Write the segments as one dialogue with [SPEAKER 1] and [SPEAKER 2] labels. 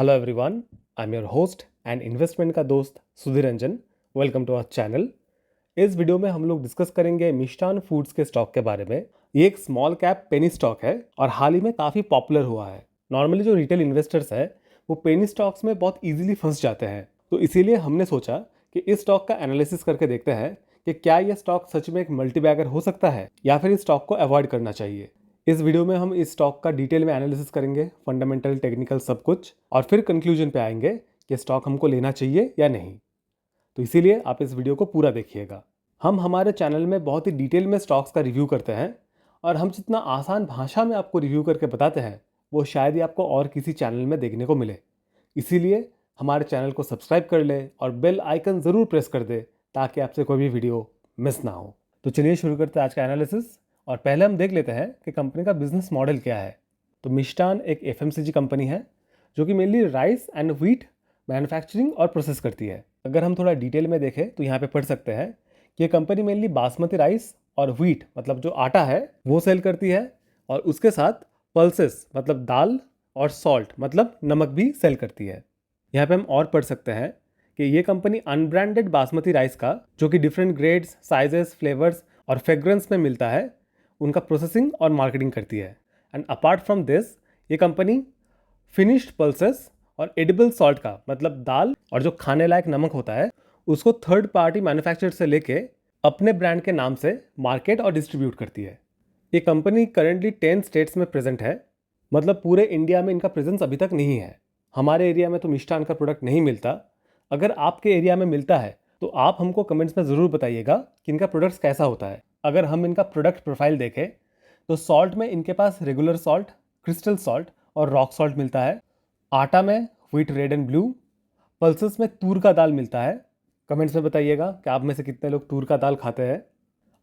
[SPEAKER 1] Hello everyone, I am your host and investment का दोस्त Sudhir Ranjan. Welcome to our channel. इस video में हम लोग डिस्कस करेंगे मिष्टान फूड्स के स्टॉक के बारे में। ये एक स्मॉल कैप पेनी स्टॉक है और हाल ही में काफ़ी पॉपुलर हुआ है। नॉर्मली जो रिटेल इन्वेस्टर्स है वो पेनी स्टॉक्स में बहुत ईजिली फंस जाते हैं, तो इसीलिए हमने सोचा कि इस स्टॉक का एनालिसिस करके देखते हैं कि क्या ये स्टॉक सच में एक मल्टीबैगर हो सकता है या फिर इस स्टॉक को अवॉइड करना चाहिए। इस वीडियो में हम इस स्टॉक का डिटेल में एनालिसिस करेंगे, फंडामेंटल, टेक्निकल, सब कुछ, और फिर कंक्लूजन पे आएंगे कि स्टॉक हमको लेना चाहिए या नहीं। तो इसीलिए आप इस वीडियो को पूरा देखिएगा। हम हमारे चैनल में बहुत ही डिटेल में स्टॉक्स का रिव्यू करते हैं और हम जितना आसान भाषा में आपको रिव्यू करके बताते हैं वो शायद ही आपको और किसी चैनल में देखने को मिले। इसीलिए हमारे चैनल को सब्सक्राइब कर ले और बेल आइकन ज़रूर प्रेस कर दे ताकि आपसे कोई भी वीडियो मिस ना हो। तो चलिए शुरू करते हैं आज का एनालिसिस। और पहले हम देख लेते हैं कि कंपनी का बिजनेस मॉडल क्या है। तो मिष्टान एक एफएमसीजी कंपनी है जो कि mainly rice and wheat manufacturing और प्रोसेस करती है। अगर हम थोड़ा डिटेल में देखें तो यहाँ पे पढ़ सकते हैं कि ये कंपनी मेनली बासमती राइस और व्हीट मतलब जो आटा है वो सेल करती है, और उसके साथ पल्सेस मतलब दाल और सॉल्ट मतलब नमक भी सेल करती है। यहाँ पे हम और पढ़ सकते हैं कि ये कंपनी अनब्रांडेड बासमती राइस का, जो कि डिफरेंट ग्रेड्स, साइजेस, फ्लेवर्स और फ्रेग्रेंस में मिलता है, उनका प्रोसेसिंग और मार्केटिंग करती है। एंड अपार्ट फ्रॉम दिस ये कंपनी फिनिश्ड पल्सेस और एडिबल सॉल्ट का मतलब दाल और जो खाने लायक नमक होता है उसको थर्ड पार्टी मैन्युफैक्चरर से लेके अपने ब्रांड के नाम से मार्केट और डिस्ट्रीब्यूट करती है। ये कंपनी करेंटली 10 स्टेट्स में प्रेजेंट है, मतलब पूरे इंडिया में इनका प्रेजेंस अभी तक नहीं है। हमारे एरिया में तो मिष्टान का प्रोडक्ट नहीं मिलता। अगर आपके एरिया में मिलता है तो आप हमको कमेंट्स में ज़रूर बताइएगा कि इनका प्रोडक्ट्स कैसा होता है। अगर हम इनका प्रोडक्ट प्रोफाइल देखें तो सॉल्ट में इनके पास रेगुलर सॉल्ट, क्रिस्टल सॉल्ट और रॉक सॉल्ट मिलता है। आटा में wheat red and blue, pulses में तूर का दाल मिलता है। कमेंट्स में बताइएगा कि आप में से कितने लोग तूर का दाल खाते हैं।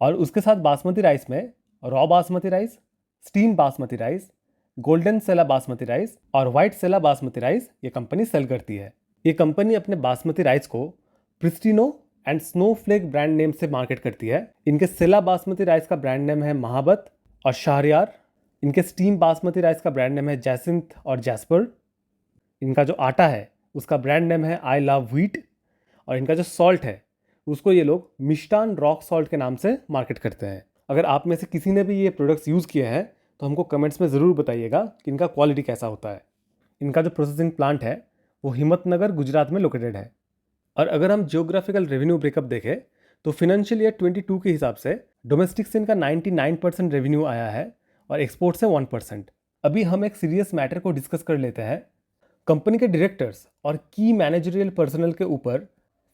[SPEAKER 1] और उसके साथ बासमती राइस में raw basmati rice, steam basmati rice, golden sela basmati rice और वाइट सेला बासमती राइस ये कंपनी सेल करती है। ये कंपनी अपने बासमती राइस को Pristino and Snowflake brand name से मार्केट करती है। इनके सेला बासमती राइस का ब्रांड नेम है महाबत और शाहरियार। इनके स्टीम बासमती राइस का ब्रांड नेम है जैसिंथ और जैस्पर। इनका जो आटा है उसका ब्रांड नेम है आई लव व्हीट, और इनका जो सॉल्ट है उसको ये लोग मिष्टान रॉक सॉल्ट के नाम से मार्केट करते हैं। अगर आप में से किसी ने भी ये प्रोडक्ट्स यूज़ किए हैं तो हमको कमेंट्स में ज़रूर बताइएगा कि इनका क्वालिटी कैसा होता है। इनका जो प्रोसेसिंग प्लांट है वो हिम्मतनगर, गुजरात में लोकेटेड है। और अगर हम जियोग्राफिकल रेवेन्यू ब्रेकअप देखें तो फिनेंशियल ईयर 22 के हिसाब से डोमेस्टिक से इनका 99% रेवेन्यू आया है और एक्सपोर्ट से 1%। अभी हम एक सीरियस मैटर को डिस्कस कर लेते हैं। कंपनी के डायरेक्टर्स और की मैनेजरियल पर्सनल के ऊपर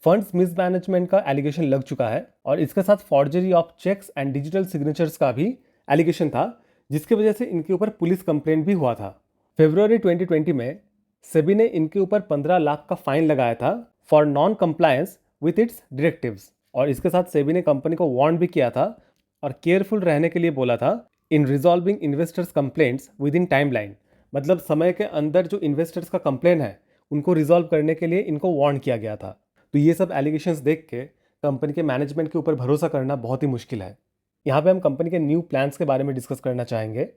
[SPEAKER 1] फंड्स मिसमैनेजमेंट का एलिगेशन लग चुका है, और इसके साथ forgery of cheques and digital signatures का भी एलिगेशन था, जिसकी वजह से इनके ऊपर पुलिस कंप्लेंट भी हुआ था। फरवरी 2020 में सेबी ने इनके ऊपर 15 लाख का फाइन लगाया था for non compliance with its directives, और इसके साथ सेबी ने कंपनी को वार्न भी किया था और केयरफुल रहने के लिए बोला था in resolving investors complaints within timeline, मतलब समय के अंदर जो इन्वेस्टर्स का कंप्लेन है उनको रिजॉल्व करने के लिए इनको वार्न किया गया था। तो ये सब एलिगेशंस देख के कंपनी के मैनेजमेंट के ऊपर भरोसा करना बहुत ही मुश्किल है। यहाँ पे हम कंपनी के न्यू प्लान्स के बारे में डिस्कस करना चाहेंगे।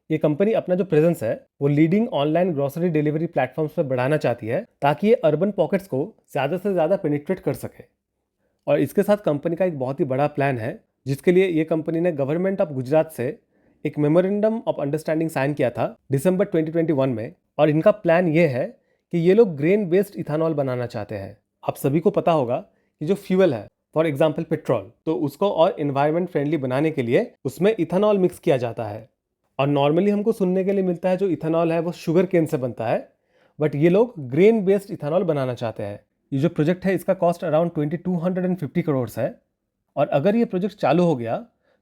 [SPEAKER 1] ये कंपनी अपना जो प्रेजेंस है वो leading online grocery delivery platforms पर बढ़ाना चाहती है ताकि ये अर्बन पॉकेट्स को ज़्यादा से ज़्यादा पेनिट्रेट कर सके। और इसके साथ कंपनी का एक बहुत ही बड़ा प्लान है जिसके लिए ये कंपनी ने गवर्नमेंट ऑफ गुजरात से एक मेमोरेंडम ऑफ अंडरस्टैंडिंग साइन किया था दिसंबर 2021 में। और इनका प्लान ये है कि ये लोग ग्रेन बेस्ड इथानॉल बनाना चाहते हैं। आप सभी को पता होगा कि जो फ्यूल है, फॉर एग्जाम्पल पेट्रोल, तो उसको और इन्वायरमेंट फ्रेंडली बनाने के लिए उसमें इथानॉल मिक्स किया जाता है। और नॉर्मली हमको सुनने के लिए मिलता है जो इथानॉल है वो शुगर केन से बनता है, बट ये लोग ग्रेन बेस्ड इथानॉल बनाना चाहते हैं। ये जो प्रोजेक्ट है इसका कॉस्ट अराउंड 2250 करोड़ है, और अगर ये प्रोजेक्ट चालू हो गया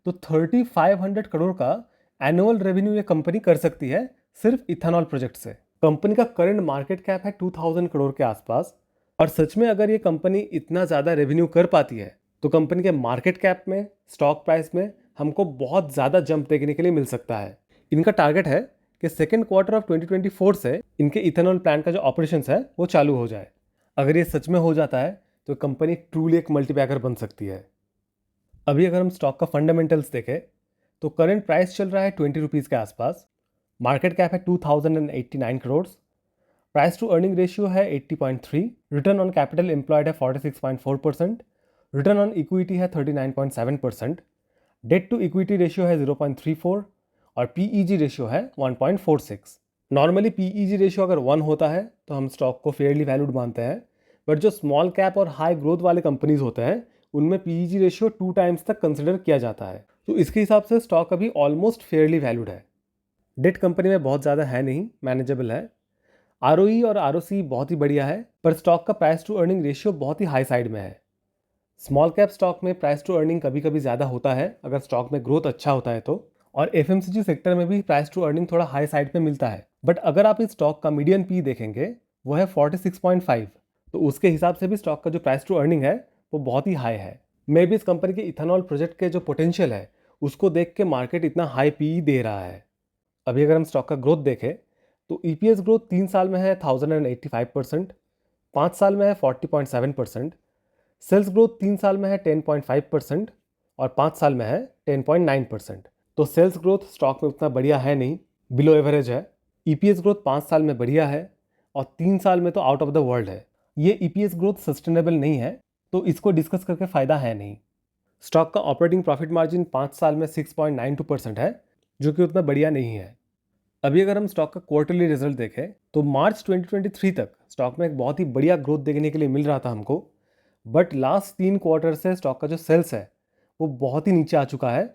[SPEAKER 1] तो 3500 करोड़ का एनुअल रेवेन्यू ये कंपनी कर सकती है सिर्फ इथानॉल प्रोजेक्ट से। कंपनी का करंट मार्केट कैप है 2000 करोड़ के आसपास, और सच में अगर ये कंपनी इतना ज़्यादा रेवेन्यू कर पाती है तो कंपनी के मार्केट कैप में, स्टॉक प्राइस में हमको बहुत ज़्यादा जंप देखने के लिए मिल सकता है। इनका टारगेट है कि सेकेंड क्वार्टर ऑफ 2024 से इनके इथेनॉल प्लांट का जो ऑपरेशंस है वो चालू हो जाए। अगर ये सच में हो जाता है तो कंपनी ट्रूली एक मल्टीबैगर बन सकती है। अभी अगर हम स्टॉक का फंडामेंटल्स देखें तो करंट प्राइस चल रहा है 20 रुपीज़ के आसपास, मार्केट कैप है 2089 crore, price to earning ratio है 80.3, रिटर्न ऑन कैपिटल एम्प्लॉयड है 46.4%, रिटर्न ऑन इक्विटी है 39.7%, डेट टू इक्विटी रेशियो है 0.34 और पीईजी रेशियो है 1.46। नॉर्मली पीईजी रेशियो अगर 1 होता है तो हम स्टॉक को फेयरली वैल्यूड मानते हैं, बट जो स्मॉल कैप और हाई ग्रोथ वाले कंपनीज होते हैं उनमें पीईजी रेशियो 2 टाइम्स तक कंसिडर किया जाता है। तो इसके हिसाब से स्टॉक अभी ऑलमोस्ट फेयरली वैल्यूड है। डेट कंपनी में बहुत ज़्यादा है नहीं, मैनेजेबल है। आरओई और आरओसी बहुत ही बढ़िया है, पर स्टॉक का प्राइस टू अर्निंग रेशियो बहुत ही हाई साइड में है। स्मॉल कैप स्टॉक में प्राइस टू अर्निंग कभी कभी ज़्यादा होता है अगर स्टॉक में ग्रोथ अच्छा होता है तो, और एफएमसीजी सेक्टर में भी प्राइस टू अर्निंग थोड़ा हाई साइड पे मिलता है। बट अगर आप इस स्टॉक का मीडियन पी देखेंगे वो है 46.5, तो उसके हिसाब से भी स्टॉक का जो प्राइस टू अर्निंग है वो बहुत ही हाई है। मे भी इस कंपनी के इथेनॉल प्रोजेक्ट के जो पोटेंशियल है उसको देख के मार्केट इतना हाई पी दे रहा है। अभी अगर हम स्टॉक का ग्रोथ देखें तो ईपीएस ग्रोथ 3 साल में है 1085%, 5 साल में है 40.7%, सेल्स ग्रोथ 3 साल में है 10.5% और 5 साल में है 10.9%। तो सेल्स ग्रोथ स्टॉक में उतना बढ़िया है नहीं, बिलो एवरेज है। ईपीएस ग्रोथ 5 साल में बढ़िया है और 3 साल में तो आउट ऑफ द वर्ल्ड है। ये ईपीएस ग्रोथ सस्टेनेबल नहीं है, तो इसको डिस्कस करके फ़ायदा है नहीं। स्टॉक का ऑपरेटिंग प्रॉफिट मार्जिन 5 साल में 6.92% है, जो कि उतना बढ़िया नहीं है। अभी अगर हम स्टॉक का क्वार्टरली रिजल्ट देखें तो मार्च 2023 तक स्टॉक में एक बहुत ही बढ़िया ग्रोथ देखने के लिए मिल रहा था हमको, बट लास्ट 3 क्वार्टर से स्टॉक का जो सेल्स है वो बहुत ही नीचे आ चुका है।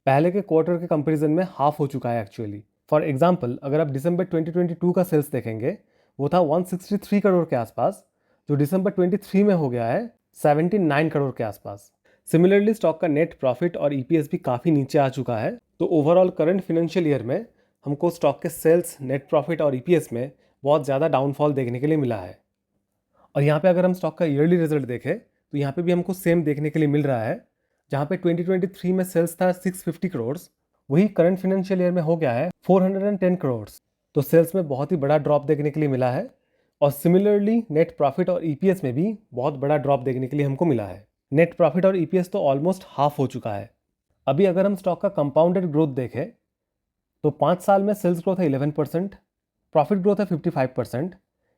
[SPEAKER 1] पहले के क्वार्टर के कंपैरिजन में हाफ हो चुका है एक्चुअली। फॉर एग्जांपल अगर आप दिसंबर 2022 का सेल्स देखेंगे वो था 163 करोड़ के आसपास, जो दिसंबर 23 में हो गया है 79 करोड़ के आसपास। सिमिलरली स्टॉक का नेट प्रॉफिट और ईपीएस भी काफ़ी नीचे आ चुका है। तो ओवरऑल करंट फाइनेंशियल ईयर में हमको स्टॉक के सेल्स, नेट प्रॉफिट और ईपीएस में बहुत ज़्यादा डाउनफॉल देखने के लिए मिला है। और यहाँ पे अगर हम स्टॉक का ईयरली रिजल्ट देखें तो यहाँ पे भी हमको सेम देखने के लिए मिल रहा है। जहाँ पे 2023 में सेल्स था 650 करोड़, वही करंट फाइनेंशियल ईयर में हो गया है 410 करोड़। तो सेल्स में बहुत ही बड़ा ड्रॉप देखने के लिए मिला है और सिमिलरली नेट प्रॉफिट और ईपीएस में भी बहुत बड़ा ड्रॉप देखने के लिए हमको मिला है। नेट प्रॉफिट और ईपीएस तो ऑलमोस्ट हाफ हो चुका है। अभी अगर हम स्टॉक का कंपाउंडेड ग्रोथ देखें तो 5 साल में सेल्स ग्रोथ है 11%, प्रॉफिट ग्रोथ है 55%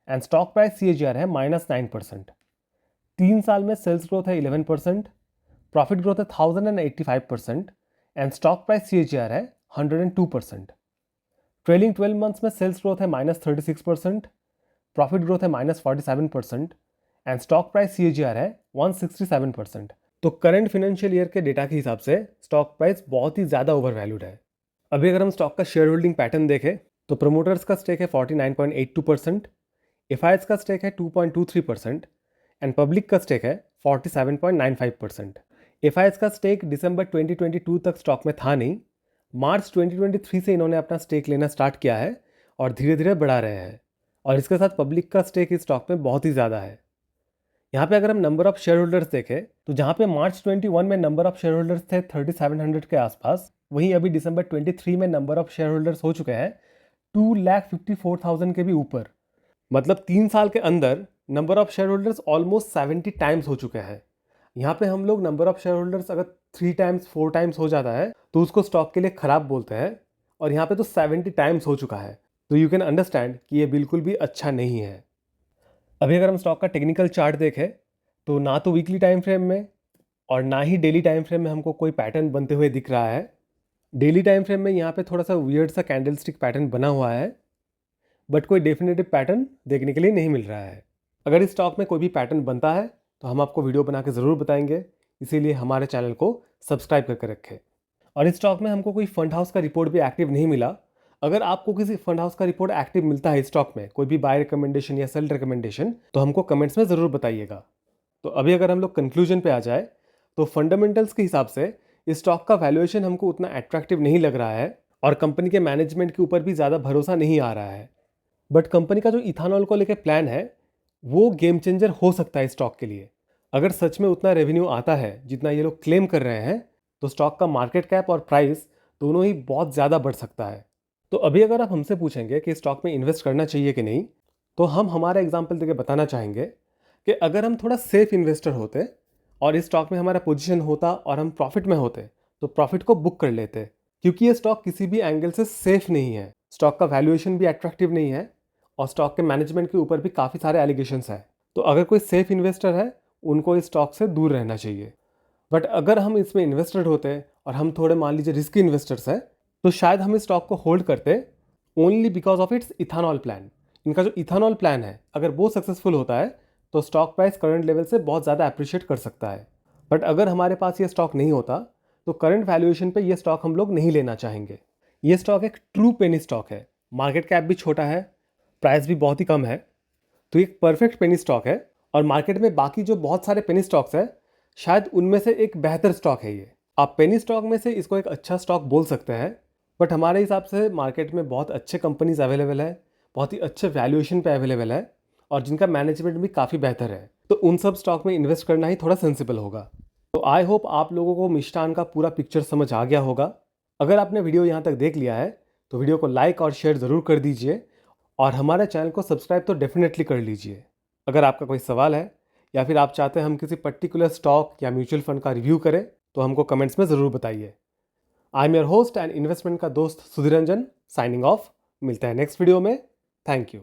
[SPEAKER 1] एंड स्टॉक प्राइस सीएजीआर है -9%। 3 साल में सेल्स ग्रोथ है 11%, प्रॉफिट ग्रोथ है 1085% एंड स्टॉक प्राइस सीएजीआर है 102%। ट्रेलिंग 12 मंथ्स में सेल्स ग्रोथ है -36%, प्रॉफिट ग्रोथ है -47% एंड स्टॉक प्राइस सीएजीआर है 167%। तो करंट फाइनेंशियल ईयर के डेटा के हिसाब से स्टॉक प्राइस बहुत ही ज़्यादा ओवर वैल्यूड है। अभी अगर हम स्टॉक का शेयर होल्डिंग पैटर्न देखें तो प्रमोटर्स का स्टेक है 49.82%, एफआईएस का स्टेक है 2.23% एंड पब्लिक का स्टेक है 47.95%। एफआईएस का स्टेक दिसंबर 2022 तक स्टॉक में था नहीं, मार्च 2023 से इन्होंने अपना स्टेक लेना स्टार्ट किया है और धीरे धीरे बढ़ा रहे हैं। और इसके साथ पब्लिक का स्टेक इस स्टॉक में बहुत ही ज़्यादा है। यहाँ पे अगर हम नंबर ऑफ शेयर होल्डर्स देखें तो जहाँ पे मार्च 21 में नंबर ऑफ शेयर होल्डर्स थे 3700 के आसपास, वहीं अभी दिसंबर 23 में नंबर ऑफ शेयर होल्डर्स हो चुके हैं 2,54,000 के भी ऊपर। मतलब 3 साल के अंदर number of share holders almost 70 times हो चुके हैं। यहाँ पे हम लोग नंबर ऑफ शेयर होल्डर्स अगर 3 टाइम्स 4 टाइम्स हो जाता है तो उसको स्टॉक के लिए खराब बोलते हैं, और यहाँ पे तो 70 टाइम्स हो चुका है। तो यू कैन अंडरस्टैंड कि ये बिल्कुल भी अच्छा नहीं है। अभी अगर हम स्टॉक का टेक्निकल चार्ट देखें तो ना तो वीकली टाइम फ्रेम में और ना ही डेली टाइम फ्रेम में हमको कोई पैटर्न बनते हुए दिख रहा है। डेली टाइम फ्रेम में यहाँ पे थोड़ा सा वियर्ड सा कैंडलस्टिक पैटर्न बना हुआ है, बट कोई डेफिनेटिव पैटर्न देखने के लिए नहीं मिल रहा है। अगर इस स्टॉक में कोई भी पैटर्न बनता है तो हम आपको वीडियो बना के ज़रूर बताएंगे, इसीलिए हमारे चैनल को सब्सक्राइब करके रखें। और इस स्टॉक में हमको कोई फंड हाउस का रिपोर्ट भी एक्टिव नहीं मिला। अगर आपको किसी फंड हाउस का रिपोर्ट एक्टिव मिलता है इस स्टॉक में, कोई भी बाय रिकमेंडेशन या सेल रिकमेंडेशन, तो हमको कमेंट्स में ज़रूर बताइएगा। तो अभी अगर हम लोग कंक्लूजन पे आ जाए तो फंडामेंटल्स के हिसाब से इस स्टॉक का वैल्यूएशन हमको उतना अट्रैक्टिव नहीं लग रहा है और कंपनी के मैनेजमेंट के ऊपर भी ज़्यादा भरोसा नहीं आ रहा है। बट कंपनी का जो इथानॉल को लेकर प्लान है वो गेम चेंजर हो सकता है स्टॉक के लिए। अगर सच में उतना रेवेन्यू आता है जितना ये लोग क्लेम कर रहे हैं तो स्टॉक का मार्केट कैप और प्राइस दोनों ही बहुत ज़्यादा बढ़ सकता है। तो अभी अगर आप हमसे पूछेंगे कि स्टॉक में इन्वेस्ट करना चाहिए कि नहीं, तो हम हमारा एग्जाम्पल देके बताना चाहेंगे कि अगर हम थोड़ा सेफ इन्वेस्टर होते और इस स्टॉक में हमारा पोजीशन होता और हम प्रॉफिट में होते तो प्रॉफिट को बुक कर लेते, क्योंकि ये स्टॉक किसी भी एंगल से सेफ नहीं है। स्टॉक का वैल्यूएशन भी अट्रैक्टिव नहीं है और स्टॉक के मैनेजमेंट के ऊपर भी काफ़ी सारे एलिगेशंस हैं। तो अगर कोई सेफ इन्वेस्टर है उनको इस स्टॉक से दूर रहना चाहिए। बट अगर हम इसमें इन्वेस्टेड होते और हम थोड़े मान लीजिए रिस्की इन्वेस्टर्स हैं तो शायद हम इस स्टॉक को होल्ड करते only because of its ethanol plan. इनका जो इथानॉल प्लान है अगर वो सक्सेसफुल होता है तो स्टॉक प्राइस करंट लेवल से बहुत ज़्यादा अप्रिशिएट कर सकता है। बट अगर हमारे पास ये स्टॉक नहीं होता तो करंट वैल्यूएशन पे ये स्टॉक हम लोग नहीं लेना चाहेंगे। ये स्टॉक एक ट्रू पेनी स्टॉक है, मार्केट कैप भी छोटा है, प्राइस भी बहुत ही कम है, तो एक परफेक्ट पेनी स्टॉक है। और मार्केट में बाकी जो बहुत सारे पेनी स्टॉक्स हैं शायद उनमें से एक बेहतर स्टॉक है ये। आप पेनी स्टॉक में से इसको एक अच्छा स्टॉक बोल सकते हैं, बट हमारे हिसाब से मार्केट में बहुत अच्छे कंपनीज अवेलेबल है, बहुत ही अच्छे वैल्यूएशन पे अवेलेबल है और जिनका मैनेजमेंट भी काफ़ी बेहतर है। तो उन सब स्टॉक में इन्वेस्ट करना ही थोड़ा सेंसिबल होगा। तो आई होप आप लोगों को मिष्टान का पूरा पिक्चर समझ आ गया होगा। अगर आपने वीडियो यहाँ तक देख लिया है तो वीडियो को लाइक और शेयर ज़रूर कर दीजिए और हमारे चैनल को सब्सक्राइब तो डेफिनेटली कर लीजिए। अगर आपका कोई सवाल है या फिर आप चाहते हैं हम किसी पर्टिकुलर स्टॉक या म्यूचुअल फंड का रिव्यू करें तो हमको कमेंट्स में ज़रूर बताइए। आई am your host and investment का दोस्त सुधीर रंजन, साइनिंग ऑफ। मिलते हैं नेक्स्ट वीडियो में। Thank you.